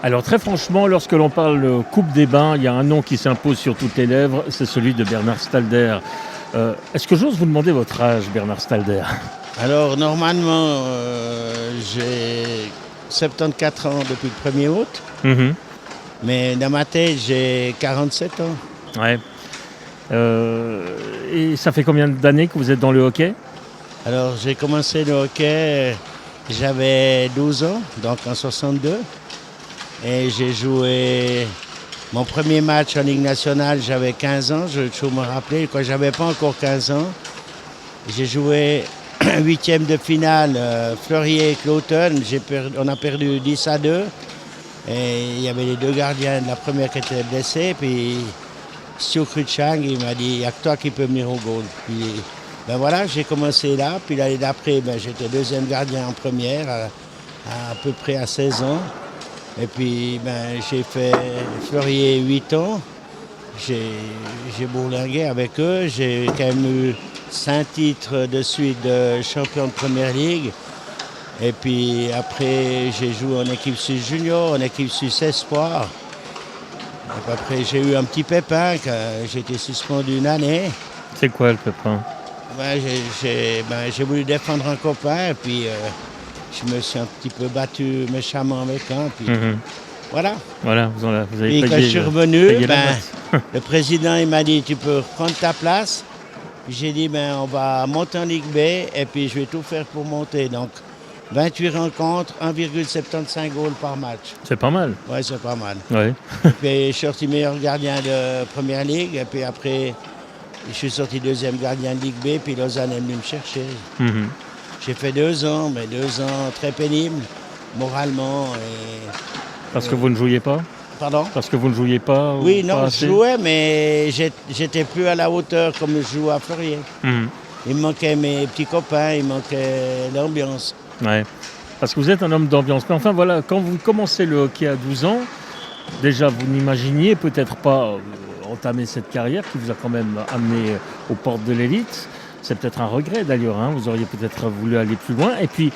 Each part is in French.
Alors très franchement, lorsque l'on parle Coupe des Bains, il y a un nom qui s'impose sur toutes les lèvres, c'est celui de Bernard Stalder. Est-ce que j'ose vous demander votre âge, Bernard Stalder? Alors normalement, j'ai 74 ans depuis le 1er août, Mhm. mais dans ma tête, j'ai 47 ans. Ouais. Et ça fait combien d'années que vous êtes dans le hockey? Alors j'ai commencé le hockey, j'avais 12 ans, donc en 62, et j'ai joué mon premier match en Ligue nationale, j'avais 15 ans, je me rappeler, quand j'avais pas encore 15 ans. J'ai joué huitième de finale, Fleurier et Cloton. On a perdu 10-2. Et il y avait les deux gardiens de la première qui étaient blessés. Puis Stu Cruikshank, il m'a dit, il n'y a que toi qui peux venir au goal. Puis ben voilà, j'ai commencé là. Puis l'année d'après, j'étais deuxième gardien en première, à peu près à 16 ans. Et puis j'ai fait Fleurier 8 ans. J'ai bourlingué avec eux. J'ai quand même eu 5 titres de suite de champion de première ligue. Et puis après, j'ai joué en équipe suisse junior, en équipe suisse espoir. Et puis après, j'ai eu un petit pépin, j'ai été suspendu une année. C'est quoi le pépin? J'ai voulu défendre un copain et puis je me suis un petit peu battu méchamment avec un. Puis Mhm. voilà. Voilà, vous avez Puis quand payé, je suis revenu, payé la note. le président il m'a dit tu peux reprendre ta place. Puis j'ai dit on va monter en Ligue B et puis je vais tout faire pour monter. Donc 28 rencontres, 1,75 goals par match. C'est pas mal. Ouais, c'est pas mal. Ouais. Et puis je suis sorti meilleur gardien de Première Ligue et puis après je suis sorti deuxième gardien de Ligue B puis Lausanne est venu me chercher. Mhm. J'ai fait 2 ans, mais 2 ans très pénibles, moralement et... Parce que vous ne jouiez pas? Pardon? Parce que vous ne jouiez pas? Oui, ou non, pas je assez? jouais, mais j'étais plus à la hauteur comme je joue à Fleurier. Mhm. Il me manquait mes petits copains, il me manquait l'ambiance. Ouais. Parce que vous êtes un homme d'ambiance. Mais enfin voilà, quand vous commencez le hockey à 12 ans, déjà vous n'imaginiez peut-être pas entamer cette carrière qui vous a quand même amené aux portes de l'élite. C'est peut-être un regret d'ailleurs, hein. Vous auriez peut-être voulu aller plus loin. Et puis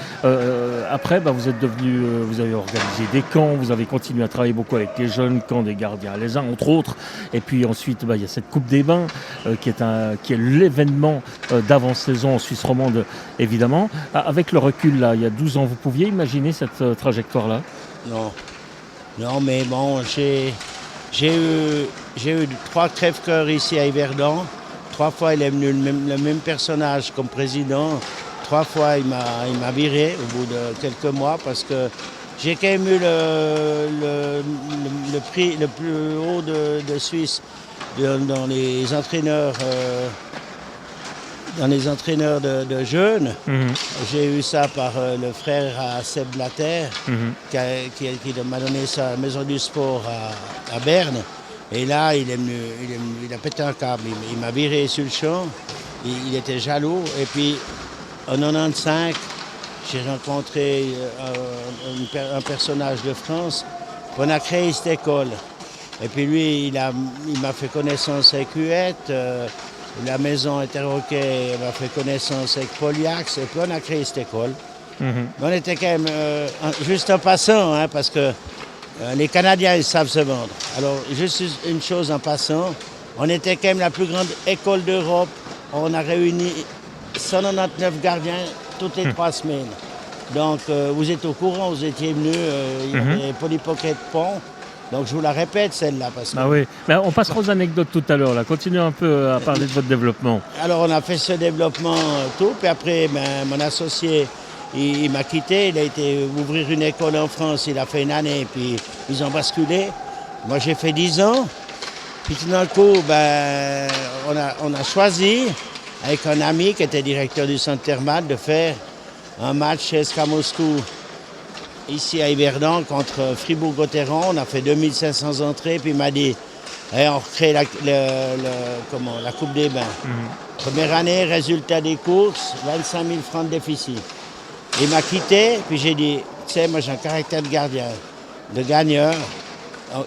après, vous êtes devenu, vous avez organisé des camps, vous avez continué à travailler beaucoup avec les jeunes, camps des gardiens les uns entre autres. Et puis ensuite, il y a cette Coupe des Bains qui est l'événement d'avant-saison en Suisse romande, évidemment. Avec le recul, là, il y a 12 ans, vous pouviez imaginer cette trajectoire-là? Non, non, mais bon, j'ai eu 3 crève-cœurs ici à Yverdon. 3 fois, il est venu le même personnage comme président. 3 fois, il m'a viré au bout de quelques mois parce que j'ai quand même eu le prix le plus haut de Suisse dans les entraîneurs, de jeunes. Mhm. J'ai eu ça par le frère à Seb Blatter Mhm. qui m'a donné sa maison du sport à Berne. Et là, il a pété un câble. Il m'a viré sur le champ. Il était jaloux. Et puis, en 95, j'ai rencontré un personnage de France. On a créé cette école. Et puis lui, il m'a fait connaissance avec Huette. La maison Interhockey m'a fait connaissance avec Poliax. Et puis on a créé cette école. Mhm. Mais on était quand même juste en passant, hein, parce que les Canadiens, ils savent se vendre. Alors, juste une chose en passant, on était quand même la plus grande école d'Europe. On a réuni 199 gardiens toutes les 3 semaines. Donc, vous êtes au courant, vous étiez venus, il y avait Polypocket Pont. Donc, je vous la répète, celle-là. Parce que... Ah oui, on passera aux anecdotes tout à l'heure. Là. Continuez un peu à parler de votre développement. Alors, on a fait ce développement, tout. Puis après, mon associé, il m'a quitté, il a été ouvrir une école en France, il a fait une année, puis ils ont basculé. Moi, j'ai fait 10 ans. Puis tout d'un coup, on a choisi, avec un ami qui était directeur du centre thermal, de faire un match chez SK Moscou, ici à Yverdon, contre Fribourg-Gotteron. On a fait 2500 entrées, puis il m'a dit, on recrée la Coupe des Bains. Première année, résultat des courses, 25 000 francs de déficit. Il m'a quitté, puis j'ai dit, tu sais, moi j'ai un caractère de gardien, de gagneur.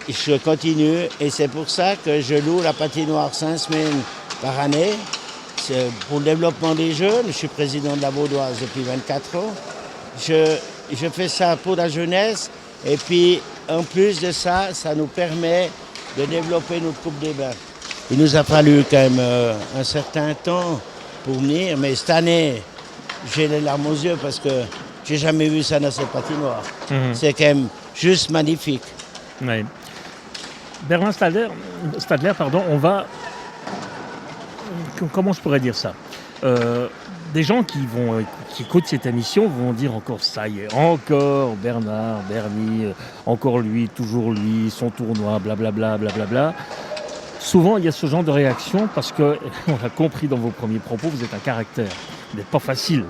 Je continue, et c'est pour ça que je loue la patinoire 5 semaines par année. C'est pour le développement des jeunes. Je suis président de la Vaudoise depuis 24 ans. Je fais ça pour la jeunesse, Et puis, en plus de ça, ça nous permet de développer notre coupe des bains. Il nous a fallu quand même un certain temps pour venir, mais cette année, j'ai les larmes aux yeux parce que j'ai jamais vu ça dans cette patinoire. C'est quand même juste magnifique. Ouais. Bernard Stadler, pardon, on va... Comment je pourrais dire ça des gens qui écoutent cette émission vont dire encore ça y est, encore Bernard, Bernie, encore lui, toujours lui, son tournoi, blablabla, blablabla. Souvent, il y a ce genre de réaction parce que, on l'a compris dans vos premiers propos, vous êtes un caractère. Vous n'êtes pas facile.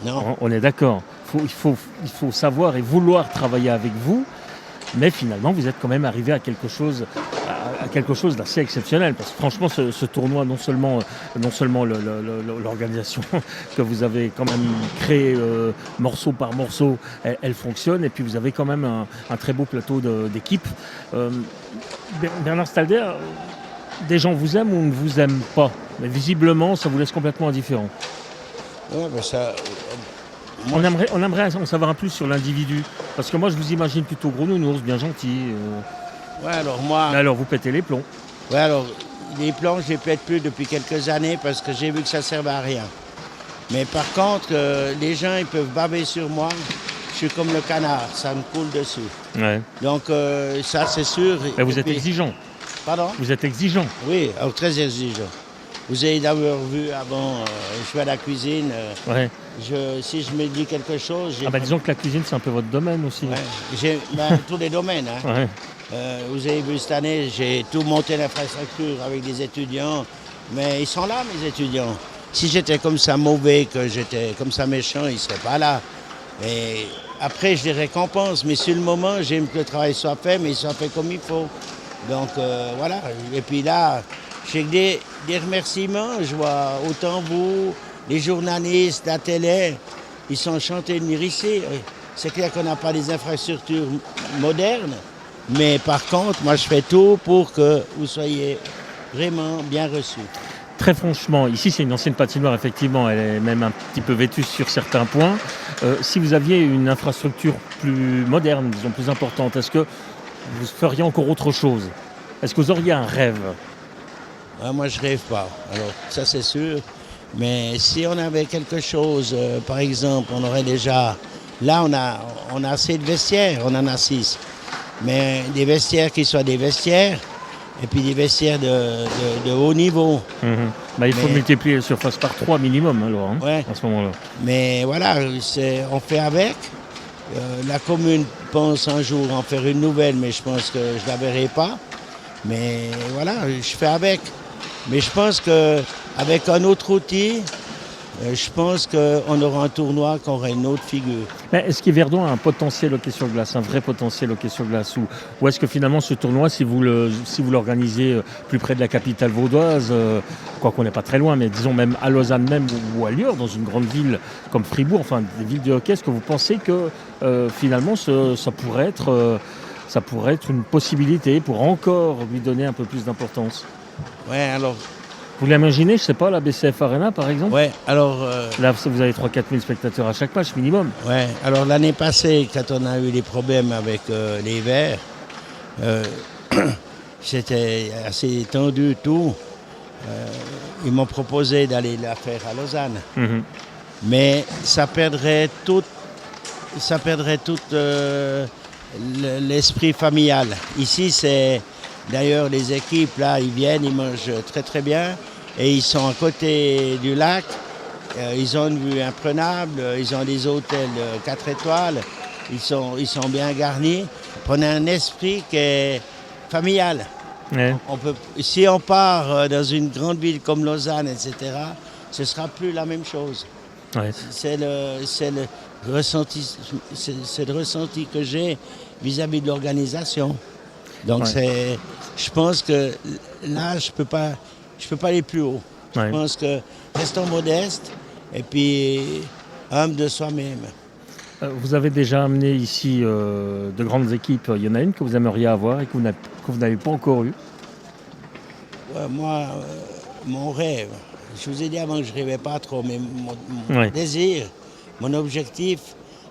Non. On est d'accord. Il faut savoir et vouloir travailler avec vous, mais finalement, vous êtes quand même arrivé à quelque chose d'assez exceptionnel. Parce que franchement, ce tournoi, non seulement l'organisation que vous avez quand même créée morceau par morceau, elle fonctionne. Et puis vous avez quand même un très beau plateau d'équipe. Bernard Stalder, des gens vous aiment ou ne vous aiment pas. Mais visiblement, ça vous laisse complètement indifférent. Ouais, ben ça... On aimerait en savoir un plus sur l'individu. Parce que moi, je vous imagine plutôt gros nounours, bien gentil. Ouais, alors moi... Mais alors, vous pétez les plombs. Ouais, alors, les plombs, je les pète plus depuis quelques années parce que j'ai vu que ça ne servait à rien. Mais par contre, les gens, ils peuvent baver sur moi. Je suis comme le canard, ça me coule dessus. Ouais. Donc, ça, c'est sûr. Mais vous êtes exigeant. Pardon ? Vous êtes exigeant. Oui, alors très exigeant. Vous avez d'abord vu avant, je suis à la cuisine. Ouais. Si je me dis quelque chose... disons que la cuisine, c'est un peu votre domaine aussi. Ouais. J'ai tous les domaines. Hein. Ouais. Vous avez vu cette année, j'ai tout monté l'infrastructure avec des étudiants. Mais ils sont là, mes étudiants. Si j'étais comme ça mauvais, que j'étais comme ça méchant, ils ne seraient pas là. Et après, je les récompense. Mais sur le moment, j'aime que le travail soit fait, mais il soit fait comme il faut. Donc, voilà. Et puis là... J'ai des remerciements, je vois autant vous, les journalistes, la télé, ils sont enchantés de venir ici. C'est clair qu'on n'a pas des infrastructures modernes, mais par contre, moi je fais tout pour que vous soyez vraiment bien reçus. Très franchement, ici c'est une ancienne patinoire, effectivement, elle est même un petit peu vétuste sur certains points. Si vous aviez une infrastructure plus moderne, disons plus importante, est-ce que vous feriez encore autre chose ? Est-ce que vous auriez un rêve ? Moi, je rêve pas. Alors, ça, c'est sûr. Mais si on avait quelque chose, par exemple, on aurait déjà... Là, on a assez de vestiaires, on en a 6. Mais des vestiaires qui soient des vestiaires, et puis des vestiaires de haut niveau. Il faut multiplier la surface par 3 minimum, alors, à ce moment-là. Mais voilà, on fait avec. La commune pense un jour en faire une nouvelle, mais je pense que je ne la verrai pas. Mais voilà, je fais avec. Mais je pense qu'avec un autre outil, je pense qu'on aura un tournoi qui aura une autre figure. Mais est-ce qu'Yverdon a un potentiel hockey sur glace, un vrai potentiel hockey sur glace ou est-ce que finalement ce tournoi, si vous l'organisez plus près de la capitale vaudoise, quoi qu'on n'est pas très loin, mais disons même à Lausanne même ou ailleurs, dans une grande ville comme Fribourg, enfin des villes de hockey, est-ce que vous pensez que finalement ça pourrait être une possibilité pour encore lui donner un peu plus d'importance ? Ouais, alors... Vous l'imaginez, je ne sais pas, la BCF Arena par exemple ? Ouais, alors... Là, vous avez 3-4 000 spectateurs à chaque match minimum. Ouais, alors l'année passée, quand on a eu des problèmes avec les Verts, c'était assez tendu tout. Ils m'ont proposé d'aller la faire à Lausanne. Mais ça perdrait tout l'esprit familial. Ici, c'est... D'ailleurs, les équipes, là, ils viennent, ils mangent très très bien. Et ils sont à côté du lac. Ils ont une vue imprenable. Ils ont des hôtels 4 étoiles. Ils sont bien garnis. On a un esprit qui est familial. Ouais. Si on part dans une grande ville comme Lausanne, etc., ce ne sera plus la même chose. Ouais. C'est le ressenti que j'ai vis-à-vis de l'organisation. Donc je pense que là, je peux pas aller plus haut. Je pense que restons modestes et puis humbles de soi-même. Vous avez déjà amené ici de grandes équipes. Il y en a une que vous aimeriez avoir et que vous n'avez pas encore eue. Moi, mon rêve, je vous ai dit avant que je ne rêvais pas trop, mais mon désir, mon objectif,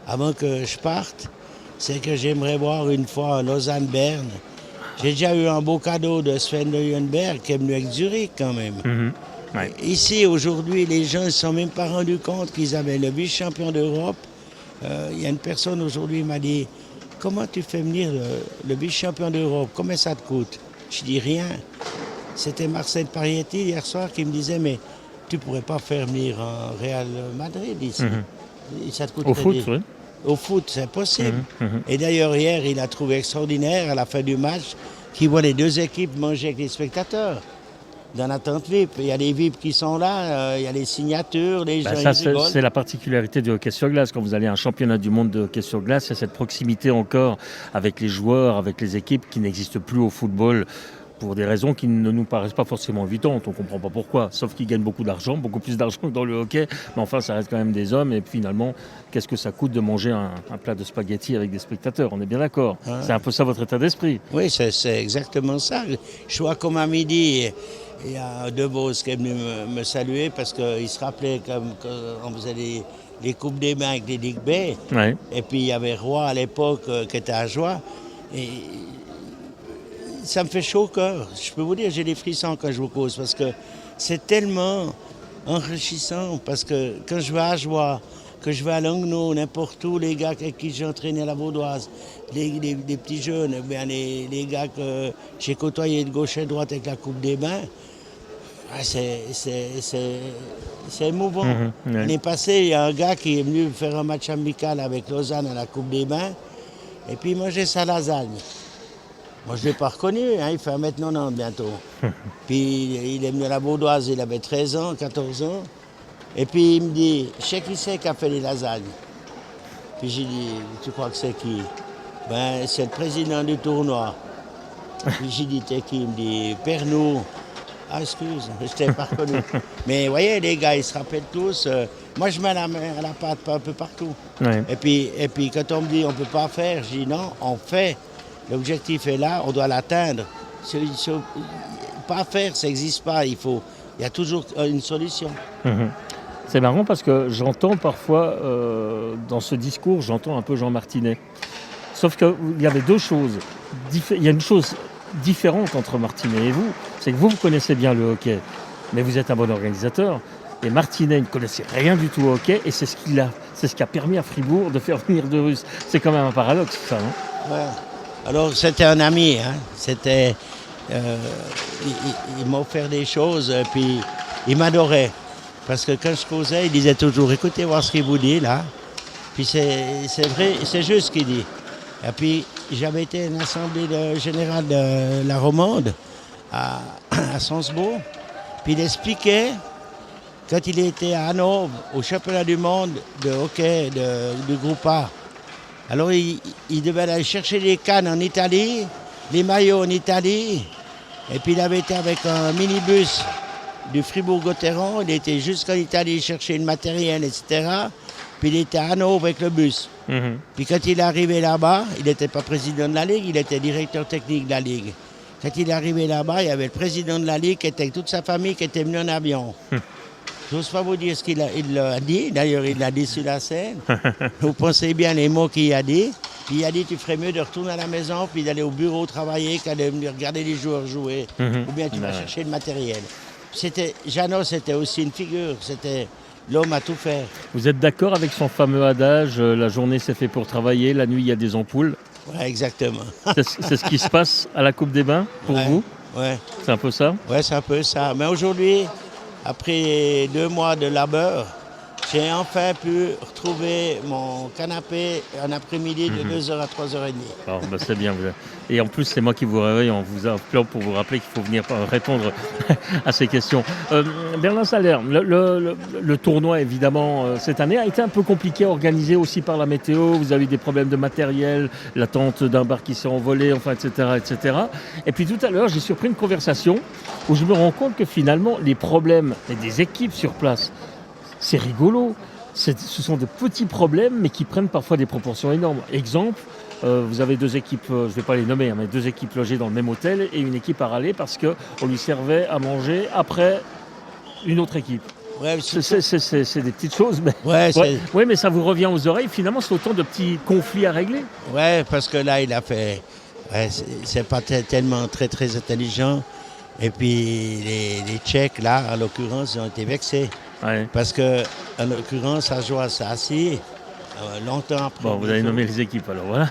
avant que je parte, c'est que j'aimerais voir une fois Lausanne-Berne. J'ai déjà eu un beau cadeau de Sven Neuenberg qui est venu avec Zurich quand même. Ouais. Ici, aujourd'hui, les gens ne se sont même pas rendus compte qu'ils avaient le vice-champion d'Europe. Il y a une personne aujourd'hui qui m'a dit « Comment tu fais venir le vice-champion d'Europe? Combien ça te coûte ?» Je dis « Rien. » C'était Marcel Parietti hier soir qui me disait « Mais tu ne pourrais pas faire venir un Real Madrid ici. Ça te coûterait Au foot, oui. Au foot, c'est possible. Et d'ailleurs, hier, il a trouvé extraordinaire, à la fin du match, qu'il voit les deux équipes manger avec les spectateurs. Dans l'attente VIP. Il y a les VIP qui sont là, il y a les signatures, les gens Ça, ils rigolent. c'est la particularité du hockey sur glace. Quand vous allez à un championnat du monde de hockey sur glace, il y a cette proximité encore avec les joueurs, avec les équipes qui n'existent plus au football pour des raisons qui ne nous paraissent pas forcément évidentes. On ne comprend pas pourquoi. Sauf qu'ils gagnent beaucoup d'argent, beaucoup plus d'argent que dans le hockey. Mais enfin, ça reste quand même des hommes. Et finalement, qu'est-ce que ça coûte de manger un plat de spaghettis avec des spectateurs? On est bien d'accord. Ouais. C'est un peu ça votre état d'esprit. Oui, c'est exactement ça. Je vois comme à midi, il y a De Vos qui est venu me saluer parce qu'il se rappelait qu'on faisait les Coupes des Mains avec les Ligue B. Ouais. Et puis il y avait Roy à l'époque qui était à Joie. Et ça me fait chaud au cœur. Je peux vous dire, j'ai des frissons quand je vous cause parce que c'est tellement enrichissant. Parce que quand je vais à Joie, que je vais à Langnau, n'importe où, les gars avec qui j'ai entraîné à la Vaudoise, les petits jeunes, bien les gars que j'ai côtoyés de gauche et de droite avec la Coupe des Mains, c'est émouvant. Ouais. L'année passée, il y a un gars qui est venu faire un match amical avec Lausanne à la Coupe des Mains, et puis il mangeait sa lasagne. Moi, je ne l'ai pas reconnu, hein, il fait 1m90 bientôt. Puis il est venu à la Vaudoise, il avait 13 ans, 14 ans. Et puis il me dit, je sais qui c'est qui a fait les lasagnes. Puis j'ai dit, tu crois que c'est qui? Ben, c'est le président du tournoi. Puis j'ai dit, t'es qui? Il me dit, Pernou. Ah, excuse, je t'ai pas reconnu. Mais vous voyez, les gars, ils se rappellent tous. Moi, je mets la main à la pâte un peu partout. Ouais. Et puis quand on me dit, on ne peut pas faire, je dis, non, on fait. L'objectif est là, on doit l'atteindre. Pas faire, ça n'existe pas. Il y a toujours une solution. C'est marrant parce que j'entends parfois, dans ce discours, j'entends un peu Jean Martinet. Sauf qu'il y avait deux choses. Il y a une chose différente entre Martinet et vous, c'est que vous connaissez bien le hockey, mais vous êtes un bon organisateur. Et Martinet ne connaissait rien du tout au hockey, et c'est ce qui a permis à Fribourg de faire venir de Russes. C'est quand même un paradoxe, ça, non? Ouais. Alors, c'était un ami, hein. C'était... il m'a offert des choses, puis il m'adorait. Parce que quand je causais, il disait toujours, écoutez voir ce qu'il vous dit, là. Puis c'est vrai, c'est juste ce qu'il dit. Et puis, j'avais été à une assemblée générale de la Romande, à Salzbourg. Puis il expliquait, quand il était à Hanovre, au championnat du monde de hockey du groupe A. Alors, il devait aller chercher les cannes en Italie, les maillots en Italie. Et puis, il avait été avec un minibus du Fribourg-Gotteron. Il était jusqu'en Italie chercher le matériel, etc. Puis, il était à Hanovre avec le bus. Puis, quand il est arrivé là-bas, il n'était pas président de la Ligue, il était directeur technique de la Ligue. Quand il est arrivé là-bas, il y avait le président de la Ligue qui était avec toute sa famille qui était venu en avion. Je n'ose pas vous dire ce qu'il a dit. D'ailleurs, il l'a dit sur la scène. Vous pensez bien les mots qu'il a dit. Puis il a dit, tu ferais mieux de retourner à la maison puis d'aller au bureau travailler qu'à venir regarder les joueurs jouer. Ou bien tu vas chercher le matériel. Jeannot, c'était aussi une figure. C'était l'homme à tout faire. Vous êtes d'accord avec son fameux adage, la journée c'est fait pour travailler, la nuit il y a des ampoules? Ouais, exactement. C'est ce qui se passe à la Coupe des Bains pour vous? Ouais. C'est un peu ça? Ouais, c'est un peu ça. Mais aujourd'hui, après 2 mois de labeur, j'ai enfin pu retrouver mon canapé un après-midi de 2h à 3h30. Alors, c'est bien. Et en plus, c'est moi qui vous réveille en vous appelant pour vous rappeler qu'il faut venir répondre à ces questions. Bernard Saller, le tournoi, évidemment, cette année a été un peu compliqué à organiser aussi par la météo. Vous avez eu des problèmes de matériel, l'attente d'un bar qui s'est envolé, enfin, etc., etc. Et puis tout à l'heure, j'ai surpris une conversation où je me rends compte que finalement, les problèmes des équipes sur place, c'est rigolo. Ce sont de petits problèmes, mais qui prennent parfois des proportions énormes. Exemple, vous avez 2 équipes, je ne vais pas les nommer, mais 2 équipes logées dans le même hôtel et une équipe à râler parce qu'on lui servait à manger après une autre équipe. Ouais, C'est des petites choses, mais, ouais, ouais, mais ça vous revient aux oreilles. Finalement, c'est autant de petits conflits à régler. ouais, parce que là, il a fait. Ouais, c'est pas tellement très très intelligent. Et puis les Tchèques, là, en l'occurrence, ils ont été vexés. Ouais. Parce que, en l'occurrence, Ajoie s'est assis longtemps après. Bon, vous avez nommé les équipes, alors voilà.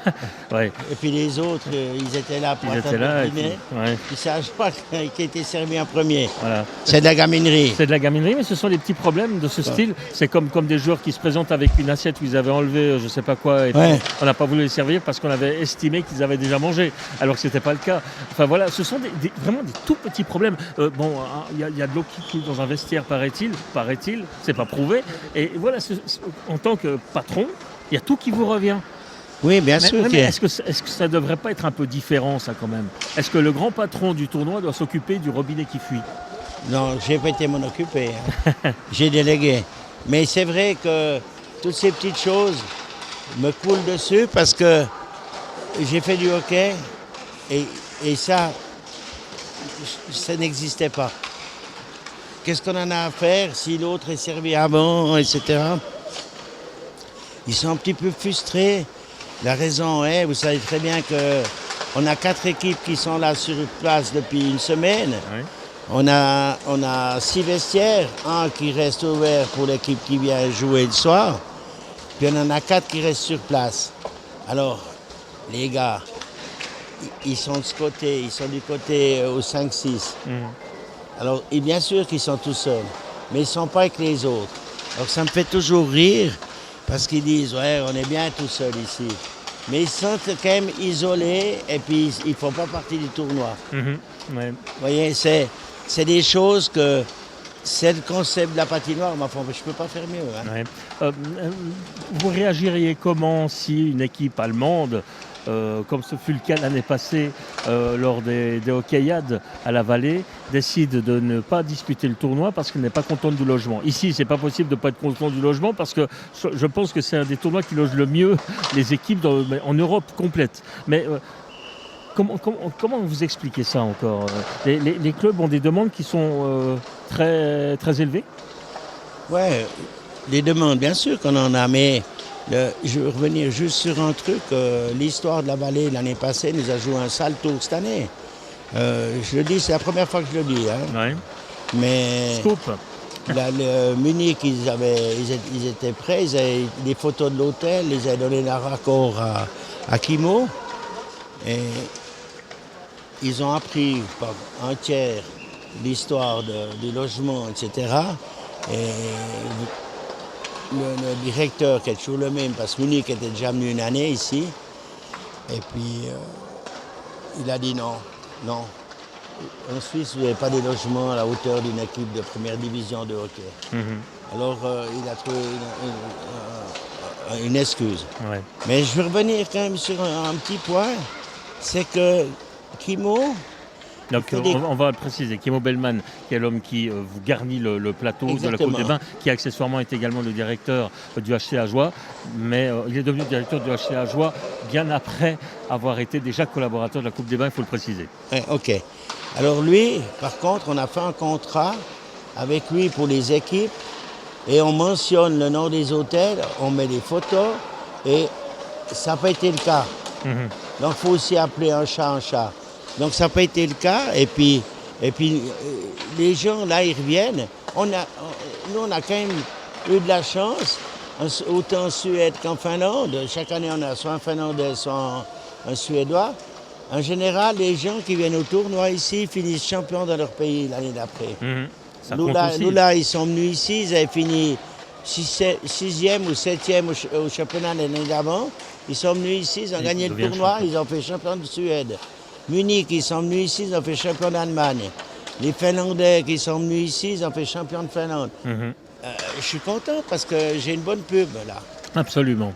Ouais. Et puis les autres, ils étaient là pour Ils étaient là. Et puis, dîner. ouais. Puis c'est Ajoie qui a été servi en premier. Voilà. C'est de la gaminerie. C'est de la gaminerie, mais ce sont des petits problèmes de ce style. C'est comme des joueurs qui se présentent avec une assiette où ils avaient enlevé je ne sais pas quoi, et puis on n'a pas voulu les servir parce qu'on avait estimé qu'ils avaient déjà mangé, alors que ce n'était pas le cas. Enfin voilà, ce sont vraiment des tout petits problèmes. Il y a de l'eau qui coule dans un vestiaire, paraît-il, c'est pas prouvé. Et voilà, en tant que patron, il y a tout qui vous revient. Oui, bien sûr. Mais est-ce que ça ne devrait pas être un peu différent, ça, quand même? Est-ce que le grand patron du tournoi doit s'occuper du robinet qui fuit? Non, je n'ai pas été m'en occuper. Hein. J'ai délégué. Mais c'est vrai que toutes ces petites choses me coulent dessus parce que j'ai fait du hockey et ça n'existait pas. Qu'est-ce qu'on en a à faire si l'autre est servi avant, etc. Ils sont un petit peu frustrés. La raison est, vous savez très bien qu'on a 4 équipes qui sont là sur place depuis une semaine. Oui. On a 6 vestiaires, un qui reste ouvert pour l'équipe qui vient jouer le soir, puis on en a 4 qui restent sur place. Alors, les gars, ils sont de ce côté, ils sont du côté au 5-6. Alors, et bien sûr qu'ils sont tout seuls, mais ils ne sont pas avec les autres. Donc ça me fait toujours rire, parce qu'ils disent, ouais, on est bien tout seul ici. Mais ils sont quand même isolés, et puis ils ne font pas partie du tournoi. Ouais. Vous voyez, c'est des choses que c'est le concept de la patinoire, mais enfin, je ne peux pas faire mieux. Hein. Ouais. Vous réagiriez comment si une équipe allemande, comme ce fut le cas l'année passée lors des hockeyades à la Vallée, décide de ne pas disputer le tournoi parce qu'elle n'est pas contente du logement? Ici, c'est pas possible de ne pas être content du logement parce que je pense que c'est un des tournois qui loge le mieux les équipes en Europe complète. Mais comment vous expliquez ça encore? Les clubs ont des demandes qui sont très, très élevées? Ouais, des demandes, bien sûr qu'on en a, mais je veux revenir juste sur un truc. L'histoire de la Vallée l'année passée nous a joué un sale tour cette année. Je le dis, c'est la première fois que je le dis. Hein. Ouais. Mais Scoop. Munich, ils étaient prêts, ils avaient des photos de l'hôtel, ils avaient donné la raccord à Kimo. Et ils ont appris par un tiers l'histoire du logement, etc. Et le directeur, qui est toujours le même, parce que Munich était déjà venu une année ici, et puis il a dit non. En Suisse, vous n'avez pas des logements à la hauteur d'une équipe de première division de hockey. Alors il a trouvé une excuse. Ouais. Mais je veux revenir quand même sur un petit point, c'est que Kimo... Donc on va le préciser, Kimo Bellman, qui est l'homme qui vous garnit le plateau de la Coupe des Bains, qui accessoirement est également le directeur du HC Ajoie, mais il est devenu directeur du HC Ajoie bien après avoir été déjà collaborateur de la Coupe des Bains, il faut le préciser. Ok. Alors lui, par contre, on a fait un contrat avec lui pour les équipes et on mentionne le nom des hôtels, on met des photos et ça n'a pas été le cas. Donc il faut aussi appeler un chat. Donc ça n'a pas été le cas. Et puis les gens, là, ils reviennent. Nous, on a quand même eu de la chance, autant en Suède qu'en Finlande. Chaque année, on a soit un Finlandais, soit un Suédois. En général, les gens qui viennent au tournoi ici finissent champions dans leur pays l'année d'après. Nous, là, ils sont venus ici, ils avaient fini 6e ou 7e au championnat l'année d'avant. Ils sont venus ici, ils ont gagné le tournoi, ils ont fait champion de Suède. Munich, ils sont venus ici, ils ont fait champion d'Allemagne. Les Finlandais qui sont venus ici, ils ont fait champion de Finlande. Je suis content parce que j'ai une bonne pub là. Absolument.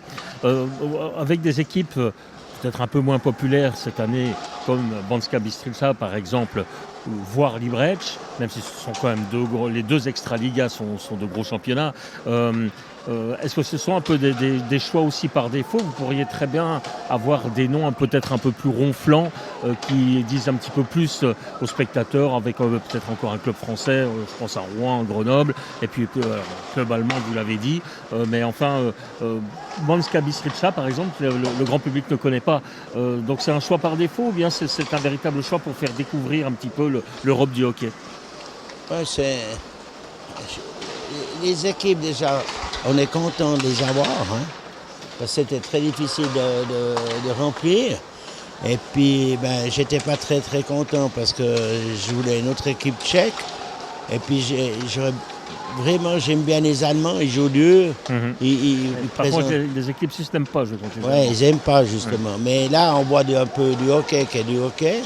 Avec des équipes peut-être un peu moins populaires cette année, comme Banska Bystrica par exemple, voire Liberec, même si ce sont quand même les deux extra-ligas sont de gros championnats. Est-ce que ce sont un peu des choix aussi par défaut? Vous pourriez très bien avoir des noms peut-être un peu plus ronflants qui disent un petit peu plus aux spectateurs, avec peut-être encore un club français, je pense à Rouen, Grenoble, et puis club allemand, vous l'avez dit. Mais enfin, Banska Bystrica, par exemple, le grand public ne connaît pas. Donc c'est un choix par défaut, ou bien c'est un véritable choix pour faire découvrir un petit peu l'Europe du hockey? Ouais, les équipes déjà, on est content de les avoir, hein, parce que c'était très difficile de remplir. Et puis, j'étais pas très très content parce que je voulais une autre équipe tchèque. Et puis, j'aime bien les Allemands, ils jouent dur. Ils Par contre, les équipes ne n'aiment pas, je compte. Ouais, ils n'aiment pas justement. Ouais. Mais là, on voit un peu du hockey qui est du hockey.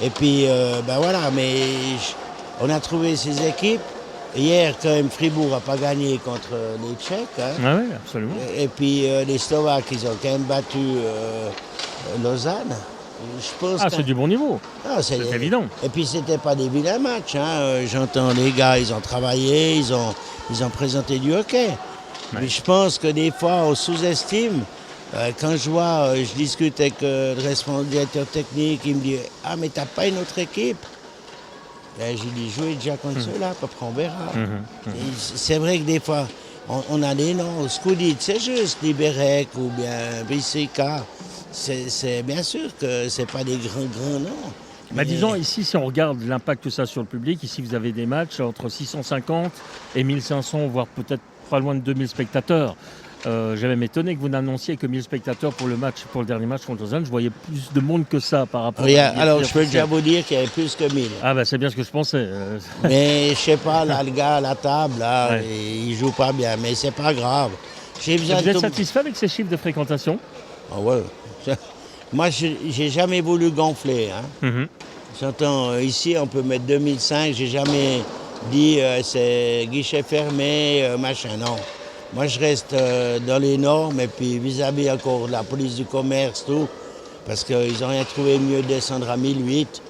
Et puis, voilà, mais on a trouvé ces équipes. Hier, quand même, Fribourg n'a pas gagné contre les Tchèques. Hein. Ah oui, absolument. Et puis, les Slovaques, ils ont quand même battu Lausanne. C'est du bon niveau. C'est évident. Et puis, c'était pas des vilains matchs. Hein. J'entends les gars, ils ont travaillé, ils ont présenté du hockey. Ouais. Mais je pense que des fois, on sous-estime. Quand je discute avec le responsable directeur technique, il me dit « Ah, mais t'as pas une autre équipe ?» J'ai dit « Jouez déjà contre ceux-là, après on verra. » C'est vrai que des fois, on a des noms, Scoudit, c'est juste Liberec ou bien Bystrica. C'est bien sûr que c'est pas des grands noms. Mais... disons, ici, si on regarde l'impact que ça a sur le public, ici vous avez des matchs entre 650 et 1500, voire peut-être pas loin de 2000 spectateurs. J'avais m'étonné que vous n'annonciez que 1000 spectateurs pour le dernier match contre Lausanne. Je voyais plus de monde que ça par rapport alors, je peux déjà vous dire qu'il y avait plus que 1000. Ah c'est bien ce que je pensais. Mais je sais pas, là, le gars à la table, là, il joue pas bien, mais c'est pas grave. Vous êtes satisfait avec ces chiffres de fréquentation? Ah ouais. Moi, j'ai jamais voulu gonfler. Hein. J'entends, ici, on peut mettre 2005. J'ai jamais dit c'est guichet fermé, machin. Non. Moi, je reste dans les normes et puis vis-à-vis encore de la police du commerce, tout, parce qu'ils n'ont rien trouvé mieux de descendre à 1008.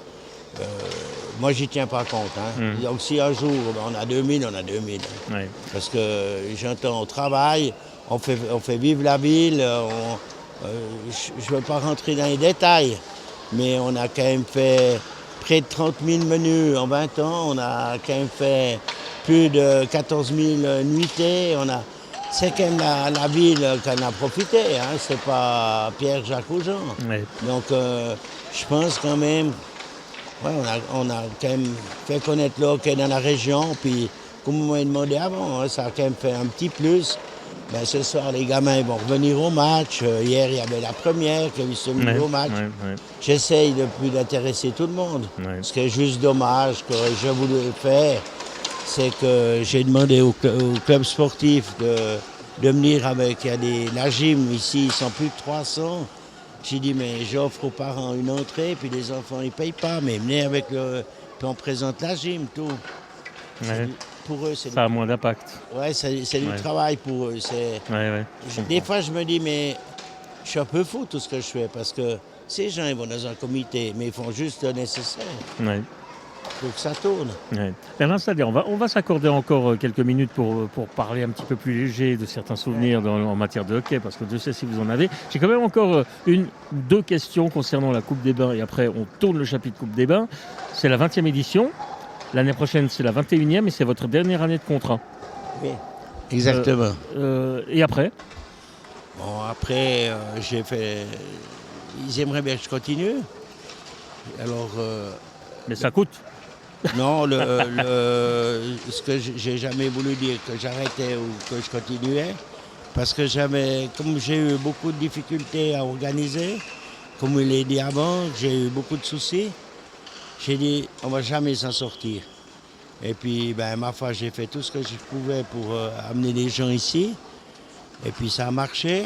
Moi, j'y tiens pas compte. Hein. Donc, si un jour on a 2000, on a 2000. Hein. Ouais. Parce que j'entends, on travaille, on fait vivre la ville. Je ne veux pas rentrer dans les détails, mais on a quand même fait près de 30 000 menus en 20 ans. On a quand même fait plus de 14 000 nuitées. C'est quand même la ville qui en a profité, hein. C'est pas Pierre, Jacques ou Jean. Ouais. Donc, je pense quand même, on a quand même fait connaître le hockey dans la région. Puis, comme vous m'avez demandé avant, hein, ça a quand même fait un petit plus. Ce soir, les gamins vont revenir au match. Hier, il y avait la première qui a vu se mis au match. J'essaye de plus d'intéresser tout le monde. Ce qui est juste dommage que je voulais faire, c'est que j'ai demandé au club sportif de venir avec. Il y a la gym ici, ils sont plus de 300. J'ai dit, mais j'offre aux parents une entrée, puis les enfants, ils ne payent pas. Mais venez avec puis on présente la gym, tout. Ouais. Pour eux, ça a moins d'impact. Ouais, c'est du travail pour eux. Des fois, je me dis, mais je suis un peu fou tout ce que je fais, parce que ces gens, ils vont dans un comité, mais ils font juste le nécessaire. Ouais. Pour que ça tourne. Ouais. Bernard Stadler, on va s'accorder encore quelques minutes pour parler un petit peu plus léger de certains souvenirs en matière de hockey, parce que je sais si vous en avez. J'ai quand même encore une ou deux questions concernant la Coupe des Bains, et après on tourne le chapitre Coupe des Bains. C'est la 20e édition. L'année prochaine, c'est la 21e et c'est votre dernière année de contrat. Oui, exactement. Et après? Bon, après, j'ai fait... Ils aimeraient bien que je continue. Alors... Mais ça coûte. Non, ce que j'ai jamais voulu dire que j'arrêtais ou que je continuais, parce que comme j'ai eu beaucoup de difficultés à organiser, comme il l'a dit avant, j'ai eu beaucoup de soucis. J'ai dit, on ne va jamais s'en sortir. Et puis, ma foi, j'ai fait tout ce que je pouvais pour amener les gens ici. Et puis, ça a marché.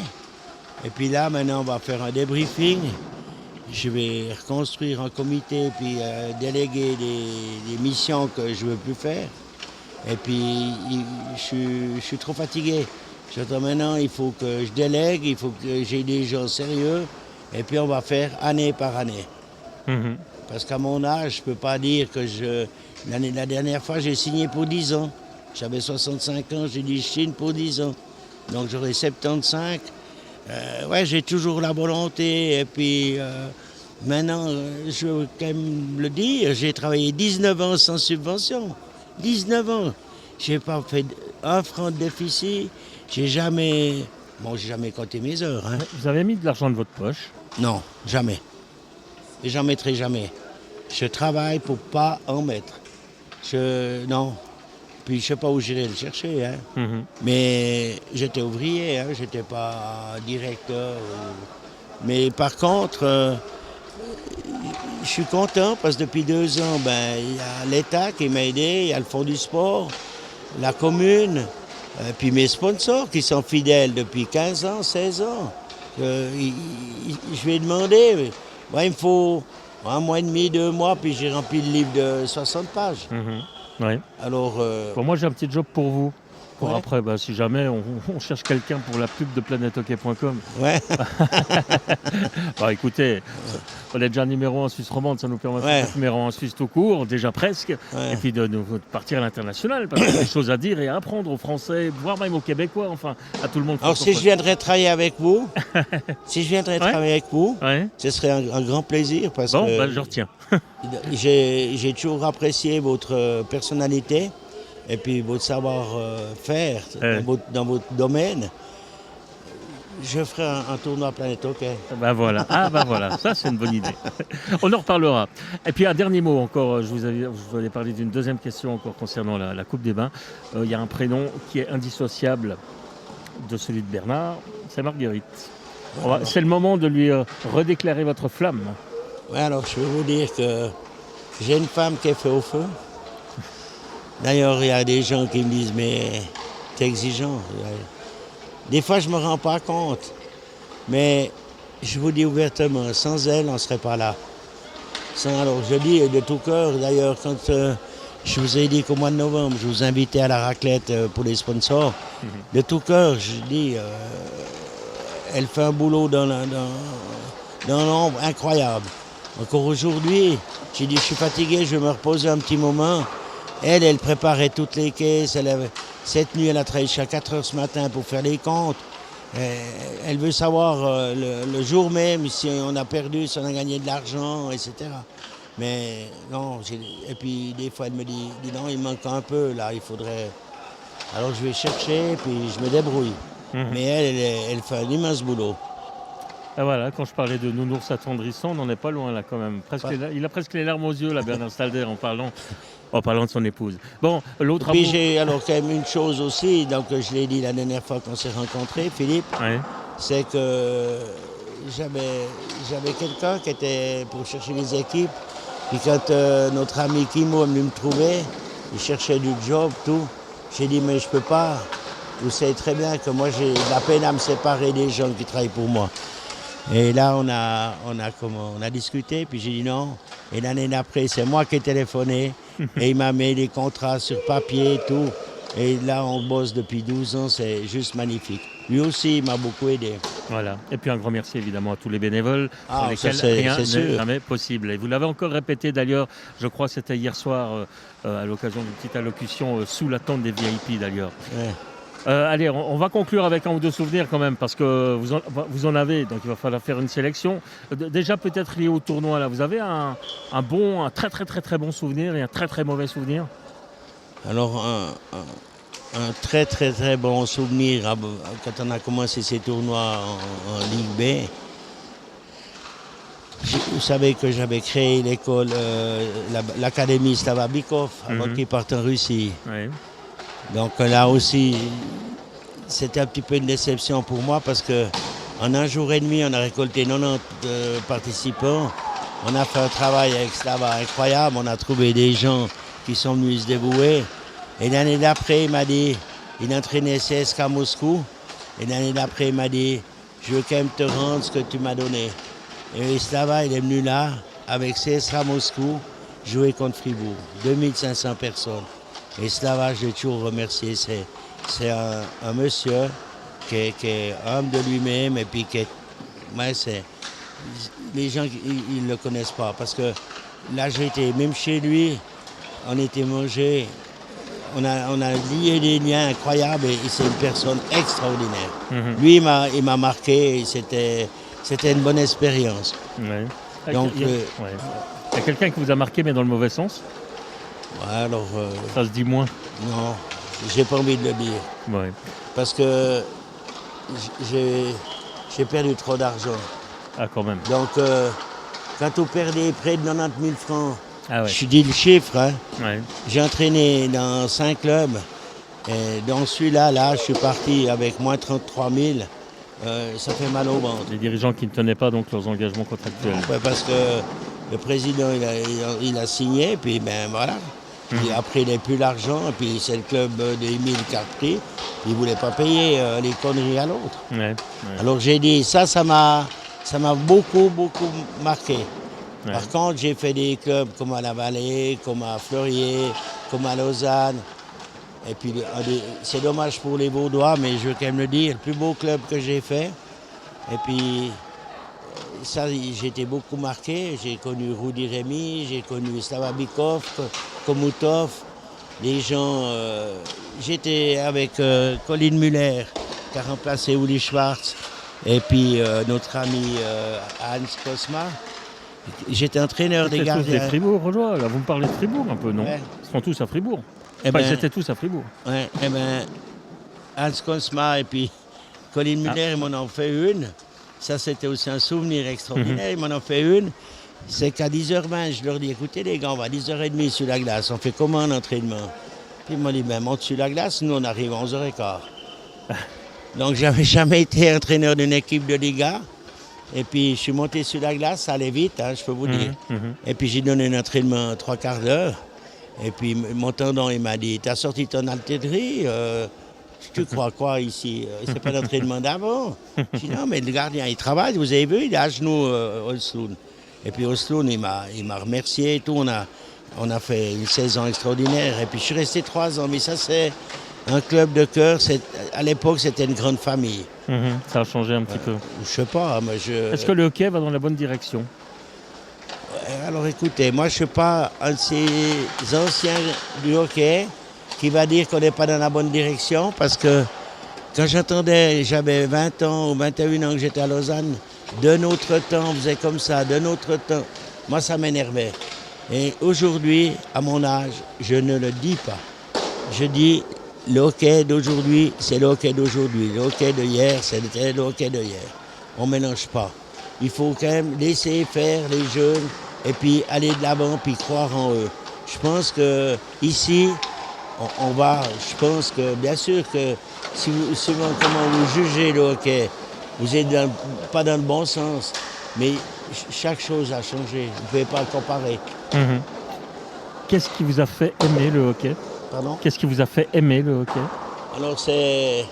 Et puis là, maintenant, on va faire un débriefing. Je vais reconstruire un comité, puis déléguer des missions que je ne veux plus faire. Et puis, je suis trop fatigué. J'entends maintenant, il faut que je délègue, il faut que j'ai des gens sérieux. Et puis, on va faire année par année. Parce qu'à mon âge, je ne peux pas dire que la dernière fois, j'ai signé pour 10 ans. J'avais 65 ans, j'ai dit je signe pour 10 ans. Donc j'aurai 75. Ouais, j'ai toujours la volonté. Et puis maintenant, je veux quand même le dire, j'ai travaillé 19 ans sans subvention. 19 ans. Je n'ai pas fait un franc de déficit. J'ai jamais compté mes heures. Hein. Vous avez mis de l'argent de votre poche. Non, jamais. Et j'en mettrai jamais. Je travaille pour pas en mettre. Non. Puis je sais pas où j'irai le chercher. Hein. Mais j'étais ouvrier, hein. J'étais pas directeur. Mais par contre, je suis content parce que depuis 2 ans, il y a l'État qui m'a aidé, il y a le Fonds du sport, la commune, puis mes sponsors qui sont fidèles depuis 15 ans, 16 ans. Je vais demander, moi, il me faut 1 mois et demi, 2 mois, puis j'ai rempli le livre de 60 pages. Ouais. Alors, Bon, moi, j'ai un petit job pour vous. Pour Ouais. après, si jamais on cherche quelqu'un pour la pub de planethockey.com. ouais, Écoutez, on est déjà numéro 1 en Suisse romande, ça nous permet Ouais. d'être numéro 1 en Suisse tout court, déjà presque, Ouais. et puis de partir à l'international, parce qu'il y a des choses à dire et à apprendre aux Français, voire même aux Québécois, enfin, à tout le monde. alors si je viendrais travailler avec vous, travailler avec vous, Ouais. ce serait un grand plaisir parce Bon, que je retiens. j'ai toujours apprécié votre personnalité et puis votre savoir-faire dans votre domaine. Je ferai un tournoi Planète Hockey. Voilà. Voilà, ça c'est une bonne idée. On en reparlera. Et puis un dernier mot encore, je vous avais parlé d'une deuxième question encore concernant la Coupe des Bains. Il y a un prénom qui est indissociable de celui de Bernard, c'est Marguerite. C'est le moment de lui redéclarer votre flamme. Ouais, alors je vais vous dire que j'ai une femme qui est fait au feu. D'ailleurs, il y a des gens qui me disent, mais t'es exigeant. Des fois, je ne me rends pas compte. Mais je vous dis ouvertement, sans elle, on ne serait pas là. Alors, je dis de tout cœur, d'ailleurs, quand je vous ai dit qu'au mois de novembre, je vous invitais à la raclette pour les sponsors, de tout cœur, je dis, elle fait un boulot dans l'ombre incroyable. Encore aujourd'hui, j'ai dit, je suis fatigué, je vais me reposer un petit moment. Elle préparait toutes les caisses. Cette nuit, elle a travaillé jusqu'à 4 heures ce matin pour faire les comptes. Elle veut savoir le jour même si on a perdu, si on a gagné de l'argent, etc. Mais non, et puis des fois, elle me dit non, il manque un peu, là, il faudrait... Alors je vais chercher, puis je me débrouille. Mais elle fait un immense boulot. Et voilà, quand je parlais de nounours attendrissant, on n'en est pas loin là quand même. Il a presque les larmes aux yeux, là, Bernard Stalder, en parlant de son épouse. Bon, l'autre Puis amour... j'ai alors quand même une chose aussi, donc je l'ai dit la dernière fois qu'on s'est rencontrés, Philippe, Ouais. c'est que j'avais quelqu'un qui était pour chercher les équipes. Puis quand notre ami Kimo est venu me trouver, il cherchait du job, tout. J'ai dit, mais je peux pas. Vous savez très bien que moi, j'ai de la peine à me séparer des gens qui travaillent pour moi. Et là, on a discuté, puis j'ai dit non. Et l'année d'après, c'est moi qui ai téléphoné. Et il m'a mis les contrats sur papier et tout. Et là, on bosse depuis 12 ans, c'est juste magnifique. Lui aussi, il m'a beaucoup aidé. Voilà. Et puis un grand merci évidemment à tous les bénévoles Ah, sans lesquels ça, c'est rien n'est sûr. jamais possible. Et vous l'avez encore répété d'ailleurs, je crois que c'était hier soir à l'occasion d'une petite allocution sous la tente des VIP d'ailleurs. Ouais. Allez, on va conclure avec un ou deux souvenirs quand même parce que vous en avez, donc il va falloir faire une sélection. Déjà peut-être lié au tournoi là, vous avez un très très très très bon souvenir et un très très mauvais souvenir? Alors, un très très très bon souvenir quand on a commencé ces tournois en Ligue B. Vous savez que j'avais créé l'école, l'académie Stavabikov avant qu'il parte en Russie. Oui. Donc là aussi, c'était un petit peu une déception pour moi parce qu'en 1 jour et demi, on a récolté 90 participants. On a fait un travail avec Stava incroyable. On a trouvé des gens qui sont venus se dévouer. Et l'année d'après, il m'a dit, il entraînait CSKA Moscou. Et l'année d'après, il m'a dit, je veux quand même te rendre ce que tu m'as donné. Et Stava, il est venu là, avec CSKA Moscou, jouer contre Fribourg. 2500 personnes. Et Slava, je l'ai toujours remercié. C'est un monsieur qui est homme de lui-même et puis les gens, ils ne le connaissent pas parce que là, j'étais même chez lui, on était mangé, on a lié des liens incroyables et c'est une personne extraordinaire. Lui, il m'a marqué et c'était une bonne expérience. Ouais. Donc, Il y a quelqu'un qui vous a marqué, mais dans le mauvais sens? alors, Ça se dit moins. non, j'ai pas envie de le dire. Ouais. Parce que j'ai perdu trop d'argent. Ah, quand même. Donc, quand on perdait près de 90 000 francs, Ah ouais. je dis le chiffre, hein, Ouais. j'ai entraîné dans 5 clubs. Et dans celui-là, je suis parti avec moins 33 000. Ça fait mal au ventre. Les dirigeants qui ne tenaient pas donc leurs engagements contractuels. Ouais, parce que le président, il a signé, puis ben voilà. Puis après, il n'a plus l'argent, et puis c'est le club d'Émile qui a repris. Il ne voulait pas payer les conneries à l'autre. Ouais. Alors j'ai dit, ça m'a beaucoup, beaucoup marqué. Ouais. Par contre, j'ai fait des clubs comme à La Vallée, comme à Fleurier, comme à Lausanne. Et puis, c'est dommage pour les Vaudois, mais je veux quand même le dire, le plus beau club que j'ai fait. Et puis, ça, j'ai été beaucoup marqué. J'ai connu Rudy Rémy, j'ai connu Slava Bikov, Komutov. Les gens... j'étais avec Colin Muller, qui a remplacé Uli Schwartz, et puis notre ami Hans Kosma. J'étais entraîneur des gardiens. Tous des Fribourgeois, là, vous me parlez de Fribourg un peu, non? Ouais. Ils sont tous à Fribourg. Eh Enfin, ben, ils étaient tous à Fribourg. Ouais, eh ben, Hans Kosma et puis Colin Muller, ils m'en ont fait une. Ça, c'était aussi un souvenir extraordinaire. Ils m'en ont fait une. C'est qu'à 10h20, je leur dis, écoutez les gars, on va à 10h30 sur la glace. On fait comment un entraînement? Puis ils m'ont dit, ben, monte sur la glace, nous on arrive à 11h15. Donc, j'avais jamais été entraîneur d'une équipe de Liga. Et puis, je suis monté sur la glace, ça allait vite, hein, je peux vous dire. Et puis, j'ai donné un entraînement 3/4 d'heure. Et puis, mon tendon, il m'a dit, t'as sorti ton haltérie, tu crois quoi ici? C'est pas l'entraînement d'avant. Je dis, non, mais le gardien, il travaille, vous avez vu, il est à genoux, Osloon. Et puis, Osloon, il m'a remercié et tout. On a fait une saison extraordinaire. Et puis, je suis resté 3 ans. Mais ça, c'est un club de cœur. À l'époque, c'était une grande famille. Ça a changé un petit peu. Je sais pas, mais Est-ce que le hockey va dans la bonne direction? Alors écoutez, moi je ne suis pas un de ces anciens du hockey qui va dire qu'on n'est pas dans la bonne direction parce que quand j'avais 20 ans ou 21 ans que j'étais à Lausanne, de notre temps, on faisait comme ça, de notre temps. Moi ça m'énervait. Et aujourd'hui, à mon âge, je ne le dis pas. Je dis le hockey d'aujourd'hui, c'est le hockey d'aujourd'hui. Le hockey de hier, c'était le hockey de hier. On ne mélange pas. Il faut quand même laisser faire les jeunes et puis aller de l'avant, puis croire en eux. Je pense que ici, je pense que, bien sûr que, suivant comment vous jugez le hockey, vous n'êtes pas dans le bon sens, mais chaque chose a changé, vous ne pouvez pas le comparer. Qu'est-ce qui vous a fait aimer le hockey? Pardon? Qu'est-ce qui vous a fait aimer le hockey? Alors c'est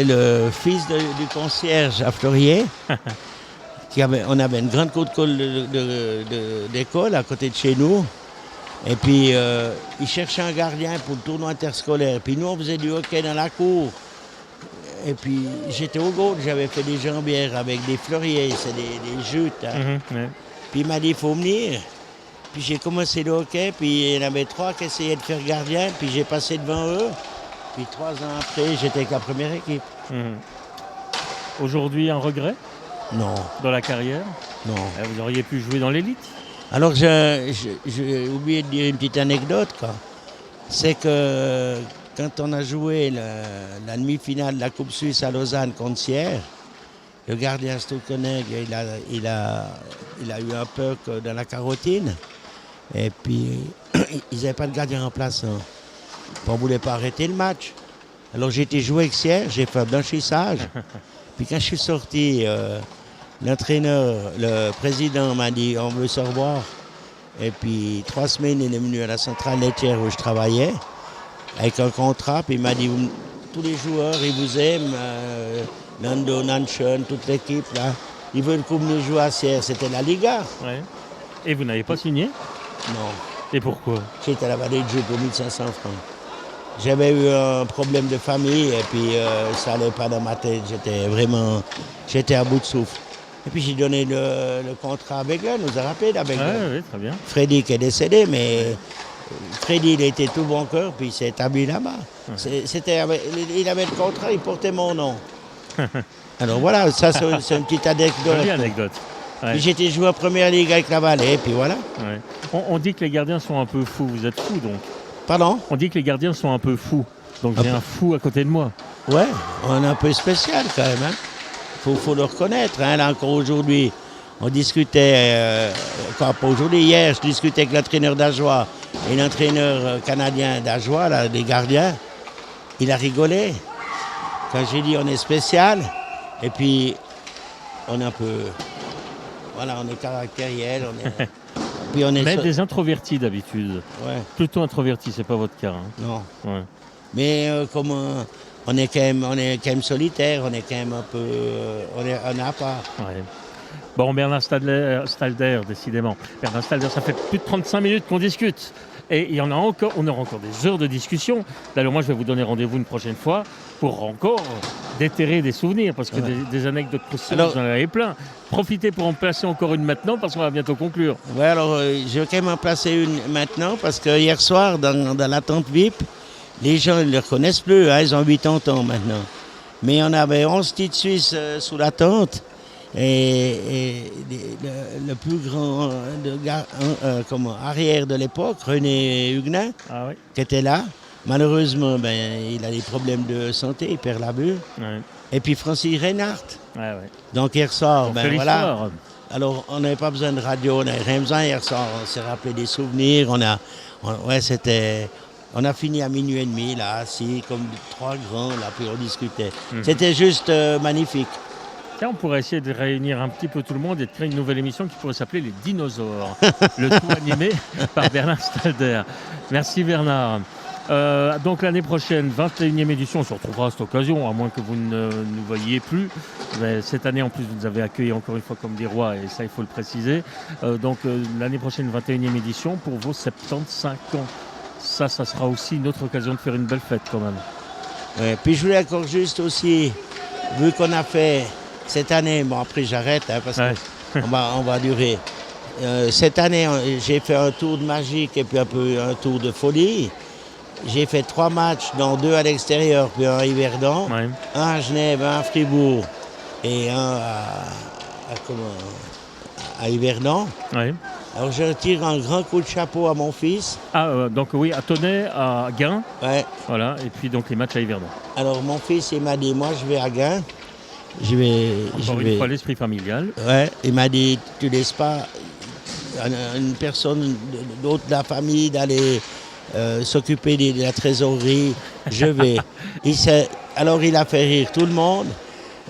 le fils du concierge à Fleurier. On avait une grande cour d'école à côté de chez nous. Et puis, il cherchait un gardien pour le tournoi interscolaire. Puis nous, on faisait du hockey dans la cour. Et puis, j'étais au Gaulle, j'avais fait des jambières avec des fleuriers, c'est des jutes. Hein. Ouais. Puis il m'a dit, il faut venir. Puis j'ai commencé le hockey, puis il y en avait 3 qui essayaient de faire gardien. Puis j'ai passé devant eux. Puis 3 ans après, j'étais avec la première équipe. Aujourd'hui, un regret Non. dans la carrière? Non. Vous auriez pu jouer dans l'élite? Alors, j'ai oublié de dire une petite anecdote, quoi. C'est que quand on a joué la demi-finale de la Coupe Suisse à Lausanne contre Sierre, le gardien Stoukeneg, il a eu un puck dans la carotine. Et puis, ils n'avaient pas de gardien remplaçant. On ne voulait pas arrêter le match. Alors, j'ai été jouer avec Sierre, j'ai fait un blanchissage. Puis quand je suis sorti, l'entraîneur, le président m'a dit on veut se revoir. Et puis 3 semaines, il est venu à la centrale laitière où je travaillais avec un contrat. Puis il m'a dit tous les joueurs, ils vous aiment. Nando, Nanchen, toute l'équipe là. Ils veulent que vous venez jouer à Sierre. C'était la Liga. Ouais. Et vous n'avez pas signé? Non. Et pourquoi? J'étais à la Vallée de Jeu pour 1500 francs. J'avais eu un problème de famille et puis ça n'allait pas dans ma tête. J'étais à bout de souffle. Et puis j'ai donné le contrat à Begler, nous a rappelé à Begler. Oui, très bien. Freddy qui est décédé, mais Freddy, il était tout bon cœur, puis il s'est établi là-bas. Il avait le contrat, il portait mon nom. Alors voilà, ça c'est une petite anecdote. Jolie anecdote. Ouais. Puis j'étais joué en première ligue avec la Vallée, puis voilà. Ouais. On dit que les gardiens sont un peu fous. Vous êtes fous donc? Pardon? On dit que les gardiens sont un peu fous. Donc j'ai un fou à côté de moi. Ouais, on est un peu spécial quand même. Hein. Faut le reconnaître. Hein. Là encore aujourd'hui, on discutait, pas aujourd'hui, hier, je discutais avec l'entraîneur d'Ajoie et l'entraîneur canadien d'Ajoie, là, des gardiens. Il a rigolé quand j'ai dit on est spécial. Et puis, on est un peu... Voilà, on est caractériel. Puis on est Mais des introvertis d'habitude. Ouais. Plutôt introvertis, c'est pas votre cas. Hein. Non. Ouais. Mais comme on est quand même solitaire, on est quand même un peu... on est à part. Ouais. Bon, Bernard Stalder, décidément. Bernard Stalder, ça fait plus de 35 minutes qu'on discute. Et il y en a encore, on aura encore des heures de discussion. D'ailleurs, moi, je vais vous donner rendez-vous une prochaine fois pour encore déterrer des souvenirs, parce que des anecdotes croustillantes, vous en avez plein. Profitez pour en placer encore une maintenant, parce qu'on va bientôt conclure. Oui, alors, je vais quand même en placer une maintenant, parce que hier soir, dans la tente VIP, les gens ne les reconnaissent plus, hein, ils ont 80 ans maintenant. Mais on avait 11 titres suisses sous la tente. Et le plus grand arrière de l'époque, René Huguenin, qui était là, malheureusement, il a des problèmes de santé, il perd la vue. Ouais. Et puis Francis Reinhardt. Ouais. Donc hier soir, voilà. Alors on n'avait pas besoin de radio, on n'avait rien besoin hier soir. On s'est rappelé des souvenirs. On a fini à minuit et demi, là, assis comme trois grands, là, puis on discutait. C'était juste magnifique. Tiens, on pourrait essayer de réunir un petit peu tout le monde et de créer une nouvelle émission qui pourrait s'appeler Les Dinosaures. Le tout animé par Bernard Stalder. Merci Bernard. Donc l'année prochaine, 21e édition, on se retrouvera à cette occasion, à moins que vous ne nous voyiez plus. Mais cette année, en plus, vous nous avez accueillis encore une fois comme des rois, et ça, il faut le préciser. L'année prochaine, 21e édition pour vos 75 ans. Ça sera aussi une autre occasion de faire une belle fête quand même. Ouais, puis je voulais encore juste aussi, vu qu'on a fait cette année, bon après j'arrête hein, parce qu'on va durer. Cette année, j'ai fait un tour de magique et puis un tour de folie. J'ai fait 3 matchs, dont 2 à l'extérieur, puis un à Yverdon, un à Genève, un à Fribourg et un à Yverdon. Ouais. Alors je retire un grand coup de chapeau à mon fils. Donc oui, à Tonnet, à Gand. Ouais. Voilà, et puis donc les matchs à Yverdon. Alors mon fils, il m'a dit, moi je vais à Gand. Encore une fois, l'esprit familial. Ouais, il m'a dit, tu laisses pas une personne d'autre de la famille d'aller s'occuper de la trésorerie, je vais. Alors il a fait rire tout le monde.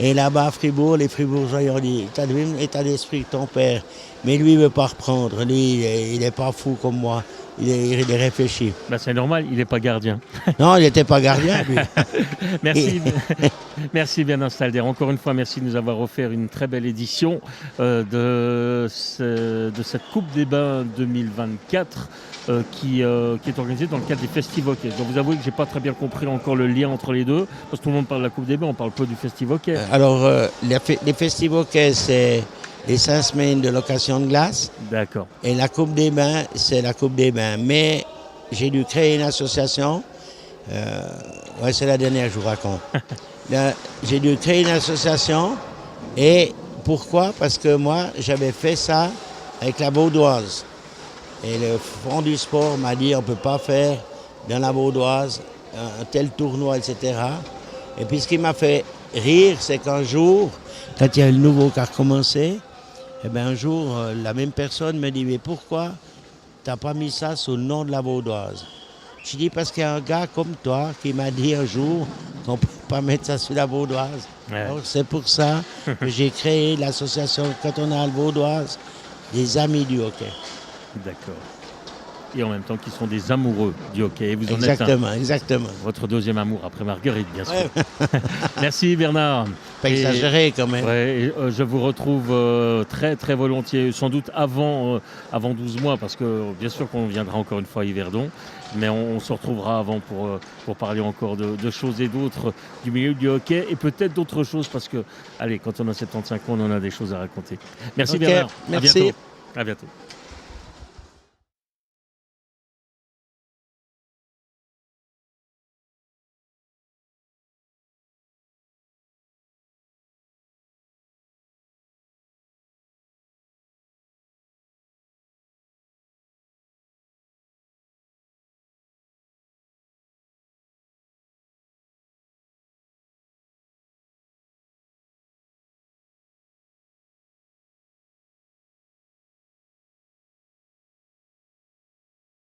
Et là-bas à Fribourg, les Fribourgeois ont dit, tu as le même état d'esprit que ton père. Mais lui, il ne veut pas reprendre. Lui, il n'est pas fou comme moi. Il est réfléchi. C'est normal, il n'est pas gardien. Non, il n'était pas gardien, lui. Merci Bernard Stalder. Encore une fois, merci de nous avoir offert une très belle édition de cette Coupe des Bains 2024 qui est organisée dans le cadre des Festivoquets. Donc vous avouez que je n'ai pas très bien compris encore le lien entre les deux, parce que tout le monde parle de la Coupe des Bains, on ne parle pas du Festivoquet. Alors, les Festivoquets, c'est les 5 semaines de location de glace. D'accord. Et la Coupe des Bains, c'est la Coupe des Bains. Mais j'ai dû créer une association. C'est la dernière, je vous raconte. J'ai dû créer une association. Et pourquoi? Parce que moi, j'avais fait ça avec la Vaudoise. Et le Fonds du sport m'a dit on ne peut pas faire dans la Vaudoise un tel tournoi, etc. Et puis ce qui m'a fait rire, c'est qu'un jour, quand il y a le nouveau qui a recommencé, un jour, la même personne me dit, mais pourquoi tu n'as pas mis ça sous le nom de la Vaudoise? Je dis, parce qu'il y a un gars comme toi qui m'a dit un jour qu'on ne peut pas mettre ça sous la Vaudoise. Ouais. Alors, c'est pour ça que j'ai créé l'association cantonale vaudoise des Amis du hockey. D'accord. et en même temps qui sont des amoureux du hockey. Et vous en êtes Exactement, exactement. votre deuxième amour après Marguerite, bien sûr. Ouais. Merci Bernard. Pas exagéré quand même. Ouais, je vous retrouve très très volontiers, sans doute avant 12 mois, parce que bien sûr qu'on viendra encore une fois à Yverdon, mais on se retrouvera avant pour parler encore de choses et d'autres du milieu du hockey, et peut-être d'autres choses, parce que, allez, quand on a 75 ans, on en a des choses à raconter. Merci Bernard. Merci. À bientôt. À bientôt.